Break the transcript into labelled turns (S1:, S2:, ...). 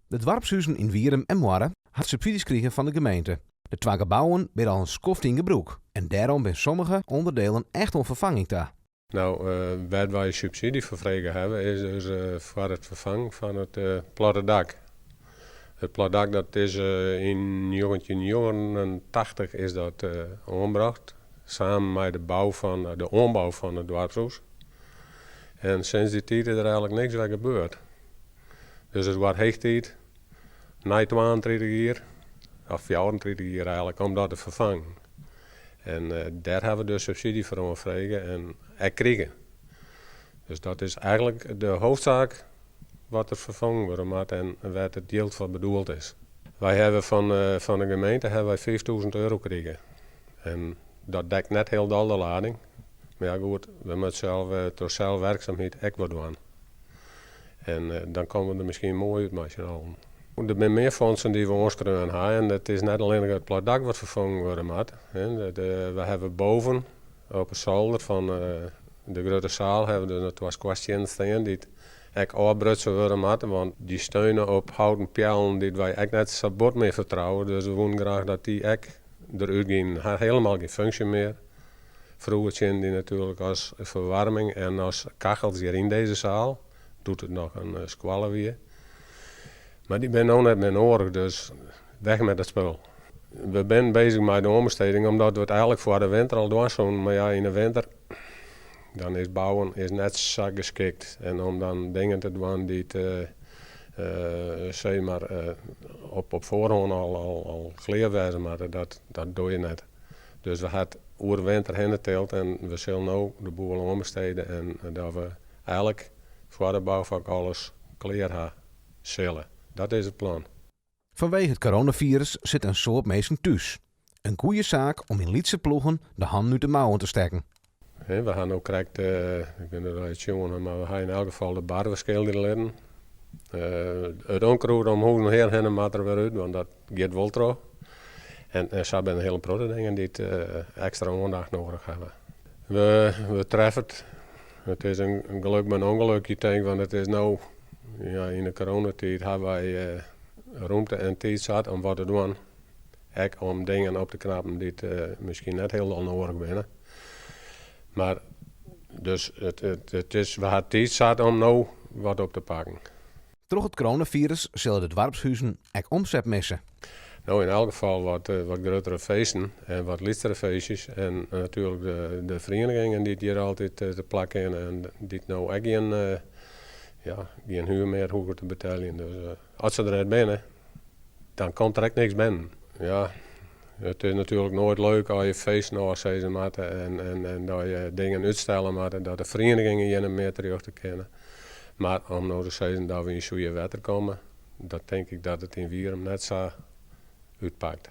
S1: De dwarpshuizen in Wierum en Moarre had subsidies gekregen van de gemeente. De twee gebouwen werden al een skoft in gebruik. En daarom zijn sommige onderdelen echt om vervanging daar.
S2: Nou, waar wij subsidie voor vregen hebben is dus voor het vervangen van het platte dak. Het platte dak dat is in 1980 is dat omgebracht. Samen met de ombouw van het dwarpshuis. En sinds die tijd is er eigenlijk niks meer gebeurd. Dus het wordt hecht tijd, na 32 jaar, of 34 jaar eigenlijk, om dat te vervangen. En daar hebben we dus subsidie voor ondervregen en kregen. Dus dat is eigenlijk de hoofdzaak wat er vervangen wordt moet en waar het geld voor bedoeld is. Wij hebben van de gemeente hebben wij 5000 euro gekregen. En dat dekt net heel de lading. Maar ja goed, we moeten zelf door zelfwerkzaamheid ook wat doen. En dan komen we er misschien mooi uit met z'n allen. Er zijn meer fondsen die we ondersteunen hebben. En het is net alleen het platte dak wat vervangen worden moet. We hebben boven op een zolder van de grote zaal hebben we de twee kwastjes staan die ook afbrutsen worden moeten. Want die steunen op houten pijlen die wij ook net zo bord meer vertrouwen. Dus we willen graag dat die ook eruit gaan. Helemaal geen functie meer. Vroeger zien die natuurlijk als verwarming en als kachels hier in deze zaal. Doet het nog een squallen weer. Maar die ben nog net meer nodig, dus weg met het spul. We zijn bezig met de omsteding, omdat we het eigenlijk voor de winter al doen. Maar ja, in de winter dan is bouwen is net zo geschikt. En om dan dingen te doen die zeg maar, op voorhand al geleerd maar dat doe je net. Dus we hadden oer winter henneteeld en we zullen nu de boel omsteden en dat we eigenlijk voor de bouwvak alles klaar hebben zullen. Dat is het plan.
S1: Vanwege het coronavirus zit een soort mensen thuis. Een goede zaak om in Lietse ploegen de hand uit de mouwen te steken.
S2: We gaan ook correct, ik ben er iets jongen, maar we gaan in elk geval de barverschil leren. Het onkruid om hoe heel hen maat er weer uit, want dat gaat wel terug. En zo zijn hele grote dingen die extra aandacht nodig hebben. We treffen het. Het is een geluk met een ongeluk, je denkt, want het is nou, ja, in de coronatijd hebben wij ruimte en tijd zat om wat te doen. Ook om dingen op te knappen die misschien net heel onnodig zijn. Maar dus we hadden tijd zat om nou wat op te pakken.
S1: Door het coronavirus zullen de dwarpshuizen ook omzet missen.
S2: Nou, in elk geval wat grotere feesten en wat lichtere feestjes. En natuurlijk de verenigingen die hier altijd te plakken en die nou ook geen huur meer hoeven te betalen. Dus als ze er net binnen, dan komt er echt niks binnen. Ja, het is natuurlijk nooit leuk als je feest nog zeggen moet en dat je dingen uitstellen moet, dat de verenigingen hier meer terug te kennen. Maar om nou te zeggen dat we in zo'n wetter komen, dat denk ik dat het in Wierum net zo uitpakt.